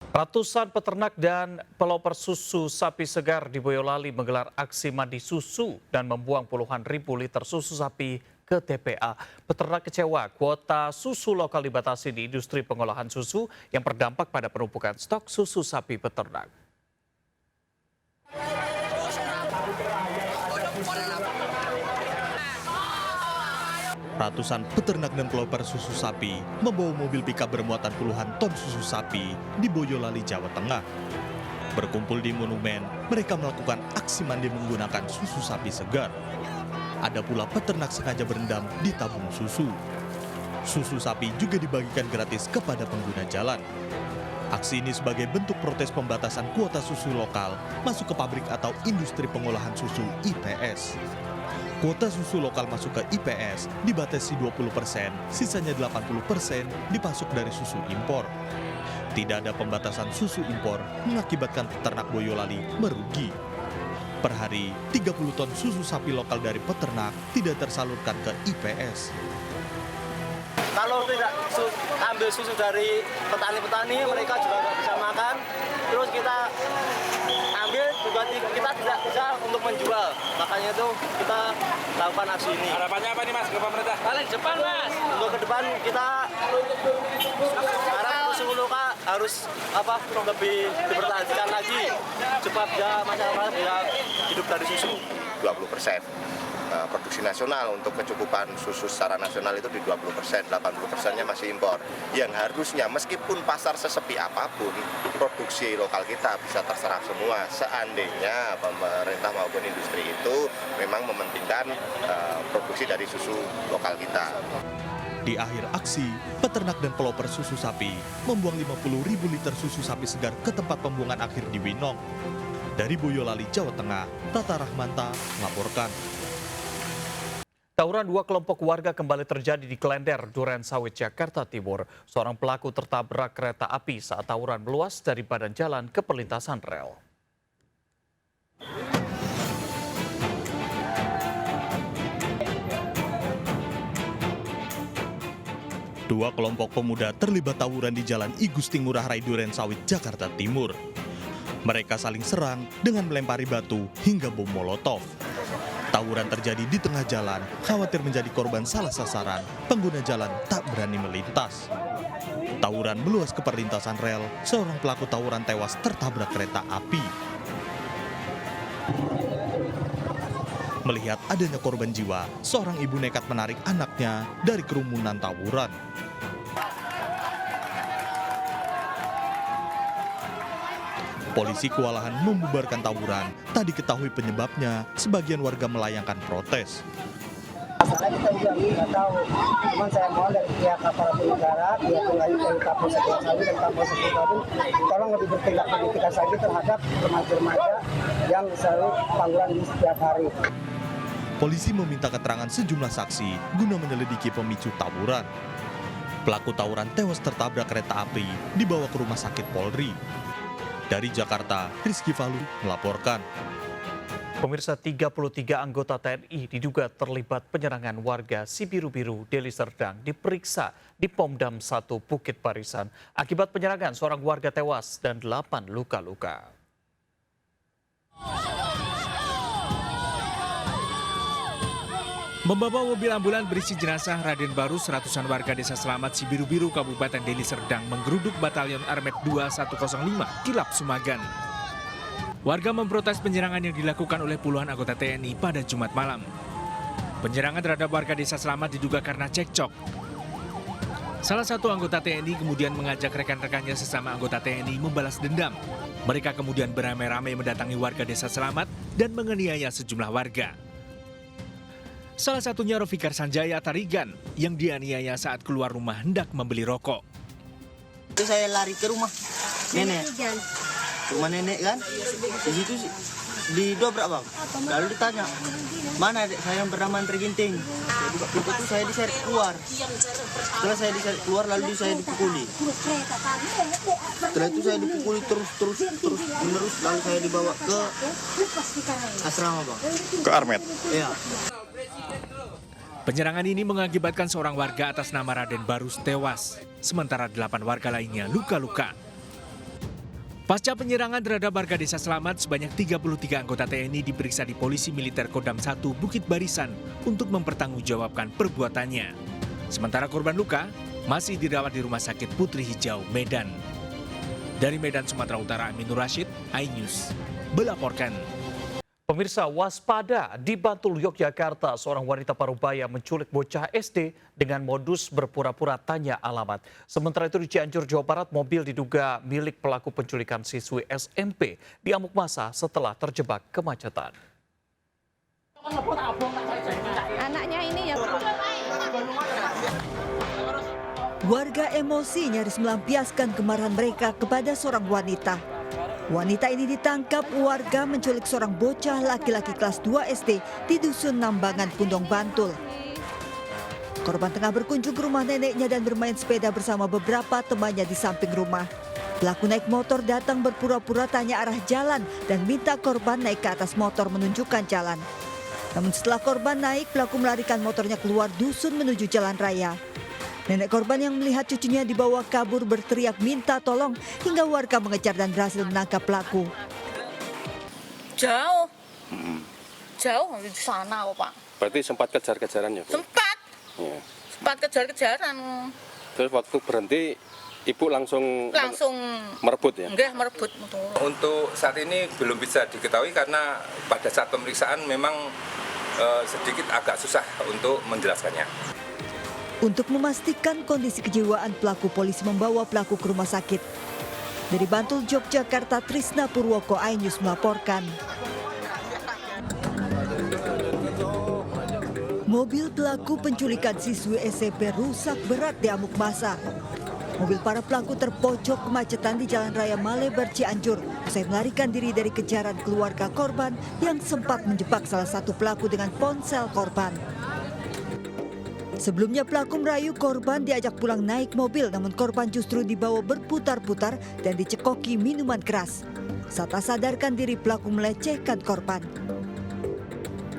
Ratusan peternak dan peloper susu sapi segar di Boyolali menggelar aksi mandi susu dan membuang puluhan ribu liter susu sapi ke TPA. Peternak kecewa kuota susu lokal dibatasi di industri pengolahan susu yang berdampak pada penumpukan stok susu sapi peternak. Ratusan peternak dan peloper susu sapi membawa mobil pickup bermuatan puluhan ton susu sapi di Boyolali, Jawa Tengah. Berkumpul di monumen, mereka melakukan aksi mandi menggunakan susu sapi segar. Ada pula peternak sengaja berendam di tabung susu. Susu sapi juga dibagikan gratis kepada pengguna jalan. Aksi ini sebagai bentuk protes pembatasan kuota susu lokal masuk ke pabrik atau industri pengolahan susu IPS. Kuota susu lokal masuk ke IPS dibatasi 20%, sisanya 80% dipasok dari susu impor. Tidak ada pembatasan susu impor mengakibatkan peternak Boyolali merugi. Per hari, 30 ton susu sapi lokal dari peternak tidak tersalurkan ke IPS. Kalau tidak ambil susu dari petani-petani, mereka juga nggak bisa makan. Terus kita ambil juga kita tidak bisa untuk menjual. Makanya itu kita lakukan aksi ini. Harapannya apa nih Mas ke pemerintah? Paling depan Mas. Untuk ke depan kita harap susu lokal harus lebih dipertahankan lagi. Supaya masyarakat bisa hidup dari susu. 20%. Produksi nasional untuk kecukupan susu secara nasional itu di 20%, 80%-nya masih impor. Yang harusnya meskipun pasar sesepi apapun, produksi lokal kita bisa terserap semua. Seandainya pemerintah maupun industri itu memang mementingkan produksi dari susu lokal kita. Di akhir aksi, peternak dan peloper susu sapi membuang 50.000 liter susu sapi segar ke tempat pembuangan akhir di Winong. Dari Boyolali, Jawa Tengah, Tata Rahmanta melaporkan. Tawuran dua kelompok warga kembali terjadi di Klender, Duren Sawit, Jakarta Timur. Seorang pelaku tertabrak kereta api saat tawuran meluas dari badan jalan ke perlintasan rel. Dua kelompok pemuda terlibat tawuran di Jalan I Gusti Ngurah Rai Duren Sawit, Jakarta Timur. Mereka saling serang dengan melempari batu hingga bom molotov. Tawuran terjadi di tengah jalan, khawatir menjadi korban salah sasaran, pengguna jalan tak berani melintas. Tawuran meluas ke perlintasan rel, seorang pelaku tawuran tewas tertabrak kereta api. Melihat adanya korban jiwa, seorang ibu nekat menarik anaknya dari kerumunan tawuran. Polisi kewalahan membubarkan tawuran, tak diketahui penyebabnya, sebagian warga melayangkan protes. Masalahnya kita juga nggak tahu, cuman saya mohon dari pihak aparatur negara, pihak dari Kapolsek Sawit dan Kapolsek Kabupaten, tolong lebih bertindak lebih tegas lagi terhadap remaja-remaja yang selalu tawuran di setiap hari. Polisi meminta keterangan sejumlah saksi guna menyelidiki pemicu tawuran. Pelaku tawuran tewas tertabrak kereta api dibawa ke rumah sakit Polri. Dari Jakarta, Rizky Falu melaporkan. Pemirsa, 33 anggota TNI diduga terlibat penyerangan warga Sibiru-Biru, Deli Serdang diperiksa di Pomdam 1 Bukit Barisan. Akibat penyerangan, seorang warga tewas dan 8 luka-luka. Membawa mobil ambulan berisi jenazah Raden Barus, ratusan warga desa Selamat Sibiru-Biru, Kabupaten Deli Serdang menggeruduk Batalion Armet 2105 Kilap Sumagan. Warga memprotes penyerangan yang dilakukan oleh puluhan anggota TNI pada Jumat malam. Penyerangan terhadap warga desa Selamat diduga karena cekcok. Salah satu anggota TNI kemudian mengajak rekan-rekannya sesama anggota TNI membalas dendam. Mereka kemudian beramai-ramai mendatangi warga desa Selamat dan menganiaya sejumlah warga. Salah satunya Rofikar Sanjaya Tarigan yang dianiaya saat keluar rumah hendak membeli rokok. Itu saya lari ke rumah nenek, rumah nenek kan, di situ didobrak bang, lalu ditanya, mana adik saya yang bernama Terginting? Saya buka pintu itu saya diseret keluar, setelah saya diseret keluar lalu saya dipukuli. Setelah itu saya dipukuli terus menerus, lalu saya dibawa ke asrama bang. Ke Armet? Iya. Penyerangan ini mengakibatkan seorang warga atas nama Raden Barus tewas, sementara 8 warga lainnya luka-luka. Pasca penyerangan terhadap warga Desa Selamat, sebanyak 33 anggota TNI diperiksa di Polisi Militer Kodam 1 Bukit Barisan untuk mempertanggungjawabkan perbuatannya. Sementara korban luka masih dirawat di Rumah Sakit Putri Hijau, Medan. Dari Medan, Sumatera Utara, Aminur Rashid, iNews melaporkan. Pemirsa, waspada, di Bantul, Yogyakarta, seorang wanita parubaya menculik bocah SD dengan modus berpura-pura tanya alamat. Sementara itu di Cianjur, Jawa Barat, mobil diduga milik pelaku penculikan siswi SMP diamuk massa setelah terjebak kemacetan. Anaknya ini ya. Warga emosi nyaris melampiaskan kemarahan mereka kepada seorang wanita. Wanita ini ditangkap warga menculik seorang bocah laki-laki kelas 2 SD di Dusun Nambangan, Pundong, Bantul. Korban tengah berkunjung ke rumah neneknya dan bermain sepeda bersama beberapa temannya di samping rumah. Pelaku naik motor datang berpura-pura tanya arah jalan dan minta korban naik ke atas motor menunjukkan jalan. Namun setelah korban naik, pelaku melarikan motornya keluar dusun menuju jalan raya. Nenek korban yang melihat cucunya dibawa kabur berteriak minta tolong hingga warga mengejar dan berhasil menangkap pelaku. Jauh. Jauh di sana kok, Pak. Berarti sempat kejar-kejaran ya? Bu? Sempat. Ya. Sempat kejar-kejaran. Terus waktu berhenti, Ibu langsung merebut ya? Enggak, merebut. Untuk saat ini belum bisa diketahui karena pada saat pemeriksaan memang sedikit agak susah untuk menjelaskannya. Untuk memastikan kondisi kejiwaan pelaku, polisi membawa pelaku ke rumah sakit. Dari Bantul, Yogyakarta, Trisna Purwoko, iNews melaporkan. Mobil pelaku penculikan siswi SMP rusak berat diamuk massa. Mobil para pelaku terpojok kemacetan di Jalan Raya Malebar, Cianjur usai melarikan diri dari kejaran keluarga korban yang sempat menjebak salah satu pelaku dengan ponsel korban. Sebelumnya pelaku merayu korban diajak pulang naik mobil, namun korban justru dibawa berputar-putar dan dicekoki minuman keras. Saat tak sadarkan diri, pelaku melecehkan korban.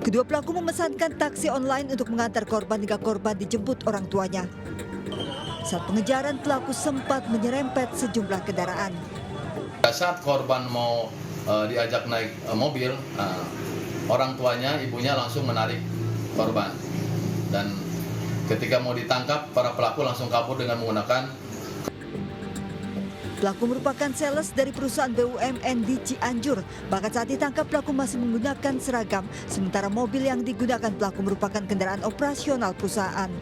Kedua pelaku memesankan taksi online untuk mengantar korban hingga korban dijemput orang tuanya. Saat pengejaran, pelaku sempat menyerempet sejumlah kendaraan. Saat korban mau diajak naik mobil, orang tuanya, ibunya langsung menarik korban. Dan ketika mau ditangkap, para pelaku langsung kabur dengan menggunakan. Pelaku merupakan sales dari perusahaan BUMN di Cianjur. Bahkan saat ditangkap, pelaku masih menggunakan seragam, sementara mobil yang digunakan pelaku merupakan kendaraan operasional perusahaan.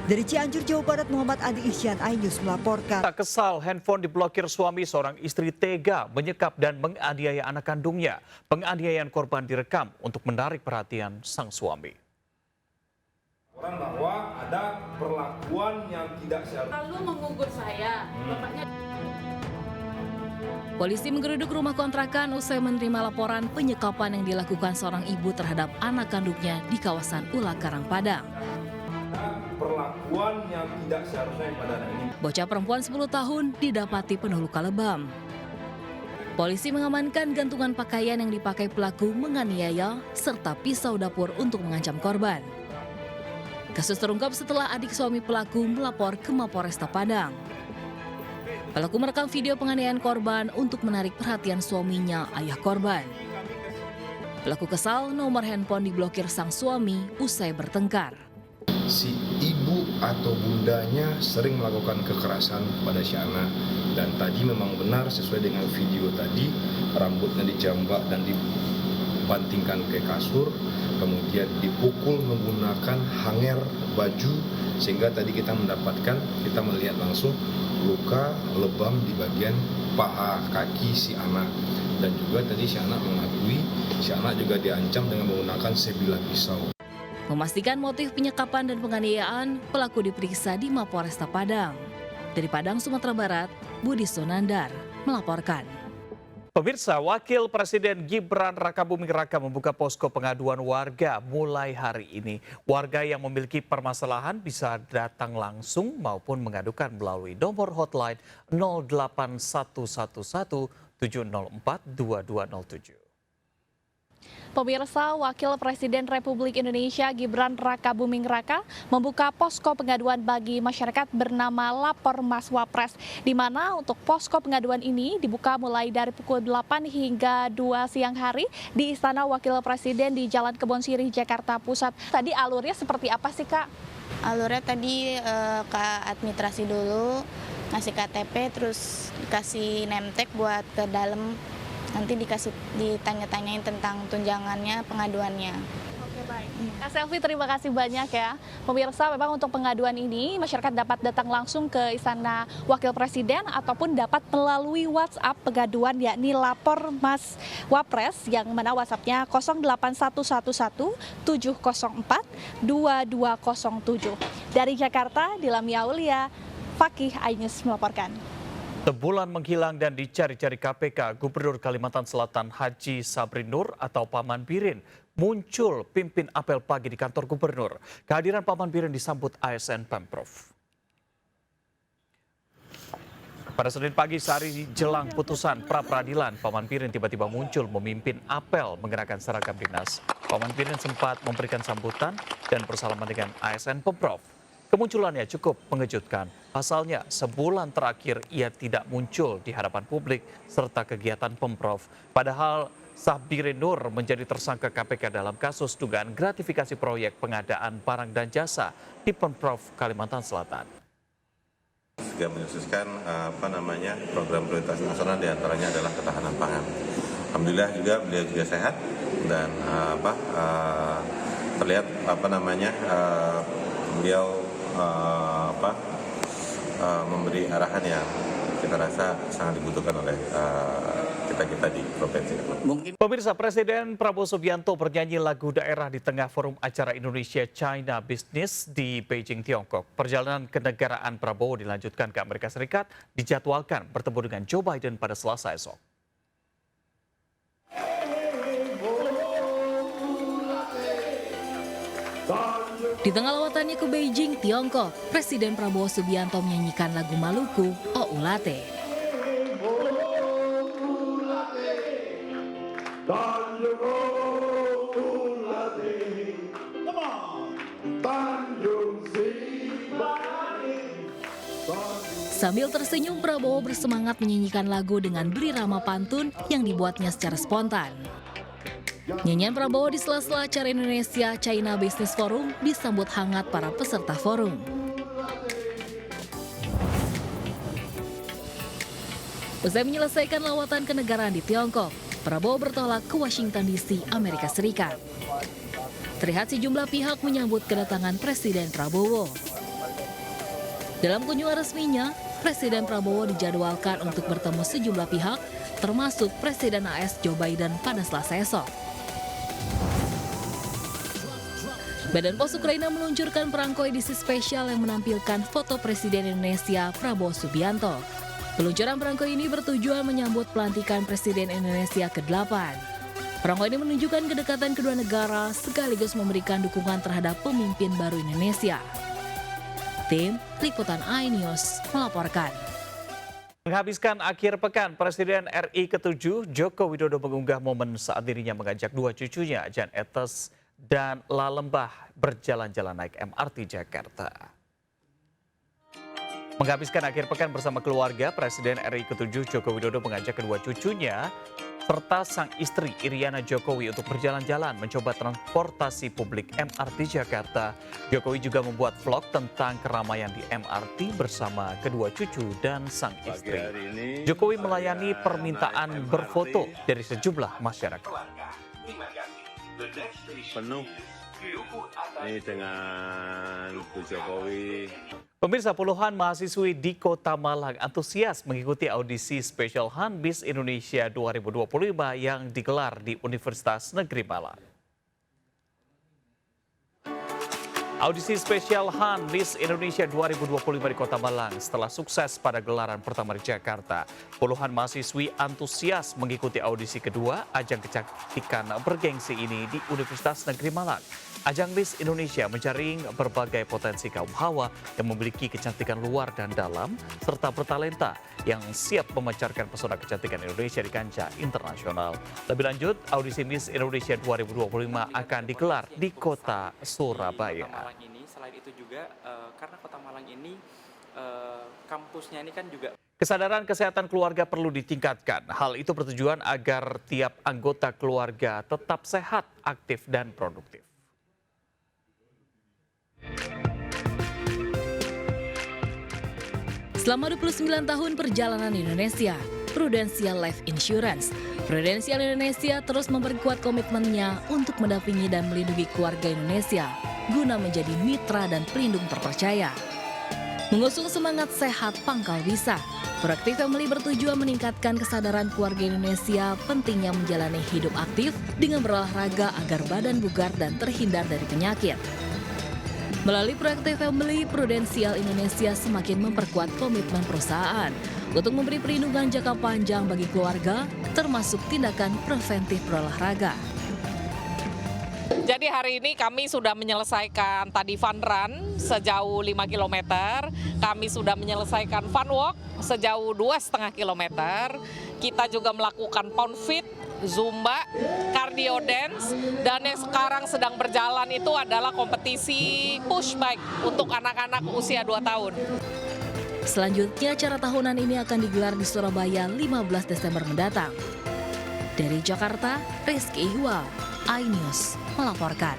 Dari Cianjur, Jawa Barat, Muhammad Adi Ihsan, iNews melaporkan. Tak kesal, handphone diblokir suami, seorang istri tega menyekap dan menganiaya anak kandungnya. Penganiayaan korban direkam untuk menarik perhatian sang suami. Bahwa ada perlakuan yang tidak seharusnya. Lalu mengukur saya, bapaknya. Polisi menggeruduk rumah kontrakan usai menerima laporan penyekapan yang dilakukan seorang ibu terhadap anak kandungnya di kawasan Ula Karang, Padang. Perlakuan yang tidak seharusnya pada anak ini. Bocah perempuan 10 tahun didapati penuh luka lebam. Polisi mengamankan gantungan pakaian yang dipakai pelaku menganiaya serta pisau dapur untuk mengancam korban. Kasus terungkap setelah adik suami pelaku melapor ke Mapolresta Padang. Pelaku merekam video penganiayaan korban untuk menarik perhatian suaminya, ayah korban. Pelaku kesal, nomor handphone diblokir sang suami usai bertengkar. Si ibu atau bundanya sering melakukan kekerasan pada si anak, dan tadi memang benar sesuai dengan video tadi, rambutnya dijambak dan dibantingkan ke kasur, kemudian dipukul menggunakan hanger baju, sehingga tadi kita melihat langsung luka lebam di bagian paha kaki si anak. Dan juga tadi si anak mengakui si anak juga diancam dengan menggunakan sebilah pisau. Memastikan motif penyekapan dan penganiayaan, pelaku diperiksa di Mapolresta Padang. Dari Padang, Sumatera Barat, Budi Sonandar melaporkan. Pemirsa, Wakil Presiden Gibran Rakabuming Raka membuka posko pengaduan warga mulai hari ini. Warga yang memiliki permasalahan bisa datang langsung maupun mengadukan melalui nomor hotline 08111 704 2207. Pemirsa, Wakil Presiden Republik Indonesia Gibran Rakabuming Raka membuka posko pengaduan bagi masyarakat bernama Lapor Mas Wapres, di mana untuk posko pengaduan ini dibuka mulai dari pukul 8 hingga 2 siang hari di Istana Wakil Presiden di Jalan Kebon Sirih, Jakarta Pusat. Tadi alurnya seperti apa sih, Kak? Alurnya tadi ke administrasi dulu, ngasih KTP, terus dikasih nemtek buat ke dalam. Nanti ditanya-tanyain tentang tunjangannya, pengaduannya. Oke, baik. Kak Selvi, terima kasih banyak ya. Pemirsa, memang untuk pengaduan ini masyarakat dapat datang langsung ke Istana Wakil Presiden ataupun dapat melalui WhatsApp pengaduan, yakni Lapor Mas Wapres, yang mana WhatsApp-nya 08111 704 2207. Dari Jakarta, Dilamia Aulia, Fakih iNews melaporkan. Sebulan menghilang dan dicari-cari KPK, Gubernur Kalimantan Selatan Haji Sabri Nur atau Paman Birin muncul pimpin apel pagi di kantor gubernur. Kehadiran Paman Birin disambut ASN Pemprov. Pada Senin pagi sehari jelang putusan pra-peradilan, Paman Birin tiba-tiba muncul memimpin apel mengenakan seragam dinas. Paman Birin sempat memberikan sambutan dan bersalaman dengan ASN Pemprov. Kemunculannya cukup mengejutkan. Pasalnya, sebulan terakhir ia tidak muncul di hadapan publik serta kegiatan Pemprov. Padahal Sabri Nur menjadi tersangka KPK dalam kasus dugaan gratifikasi proyek pengadaan barang dan jasa di Pemprov Kalimantan Selatan. Juga menyususkan program prioritas nasional, diantaranya adalah ketahanan pangan. Alhamdulillah juga beliau juga sehat dan terlihat beliau memberi arahan yang kita rasa sangat dibutuhkan oleh kita di provinsi. Pemirsa, Presiden Prabowo Subianto bernyanyi lagu daerah di tengah forum acara Indonesia-China Business di Beijing, Tiongkok. Perjalanan kenegaraan Prabowo dilanjutkan ke Amerika Serikat, dijadwalkan bertemu dengan Joe Biden pada Selasa esok. Di tengah lawatannya ke Beijing, Tiongkok, Presiden Prabowo Subianto menyanyikan lagu Maluku, O Ulate. Sambil tersenyum, Prabowo bersemangat menyanyikan lagu dengan berirama pantun yang dibuatnya secara spontan. Nyanyian Prabowo di sela-sela acara Indonesia-China Business Forum disambut hangat para peserta forum. Usai menyelesaikan lawatan kenegaraan di Tiongkok, Prabowo bertolak ke Washington DC, Amerika Serikat. Terlihat sejumlah pihak menyambut kedatangan Presiden Prabowo. Dalam kunjungan resminya, Presiden Prabowo dijadwalkan untuk bertemu sejumlah pihak, termasuk Presiden AS Joe Biden pada Selasa esok. Badan Pos Ukraina meluncurkan perangko edisi spesial yang menampilkan foto Presiden Indonesia Prabowo Subianto. Peluncuran perangko ini bertujuan menyambut pelantikan Presiden Indonesia ke-8. Perangko ini menunjukkan kedekatan kedua negara sekaligus memberikan dukungan terhadap pemimpin baru Indonesia. Tim Liputan iNews melaporkan. Menghabiskan akhir pekan, Presiden RI ke-7 Joko Widodo mengunggah momen saat dirinya mengajak dua cucunya, Jan Etes dan Lalembah, berjalan-jalan naik MRT Jakarta. Menghabiskan akhir pekan bersama keluarga, Presiden RI ke-7 Joko Widodo mengajak kedua cucunya serta sang istri Iriana Jokowi untuk berjalan-jalan mencoba transportasi publik MRT Jakarta. Jokowi juga membuat vlog tentang keramaian di MRT bersama kedua cucu dan sang istri. Jokowi melayani permintaan berfoto dari sejumlah masyarakat. Penuh ini dengan Bu Jokowi. Pemirsa, puluhan mahasiswi di Kota Malang antusias mengikuti audisi Special Hanbis Indonesia 2025 yang digelar di Universitas Negeri Malang. Audisi spesial Han Miss Indonesia 2025 di Kota Malang setelah sukses pada gelaran pertama di Jakarta. Puluhan mahasiswi antusias mengikuti audisi kedua ajang kecantikan bergengsi ini di Universitas Negeri Malang. Ajang Miss Indonesia menjaring berbagai potensi kaum hawa yang memiliki kecantikan luar dan dalam serta bertalenta yang siap memancarkan pesona kecantikan Indonesia di kancah internasional. Lebih lanjut, audisi Miss Indonesia 2025 akan digelar di Kota Surabaya. Ini selain itu juga karena Kota Malang ini kampusnya ini kan juga kesadaran kesehatan keluarga perlu ditingkatkan. Hal itu bertujuan agar tiap anggota keluarga tetap sehat, aktif dan produktif. Selama 29 tahun perjalanan Indonesia, Prudential Life Insurance, Prudential Indonesia terus memperkuat komitmennya untuk mendampingi dan melindungi keluarga Indonesia guna menjadi mitra dan pelindung terpercaya. Mengusung semangat sehat pangkal bisa, Proactive Family bertujuan meningkatkan kesadaran keluarga Indonesia pentingnya menjalani hidup aktif dengan berolahraga agar badan bugar dan terhindar dari penyakit. Melalui Proactive Family, Prudential Indonesia semakin memperkuat komitmen perusahaan untuk memberi perlindungan jangka panjang bagi keluarga, termasuk tindakan preventif berolahraga. Jadi hari ini kami sudah menyelesaikan tadi fun run sejauh 5 km, kami sudah menyelesaikan fun walk sejauh 2,5 km, kita juga melakukan pound fit, zumba, cardio dance, dan yang sekarang sedang berjalan itu adalah kompetisi push bike untuk anak-anak usia 2 tahun. Selanjutnya, acara tahunan ini akan digelar di Surabaya 15 Desember mendatang. Dari Jakarta, Rizky Ihwal, iNews melaporkan.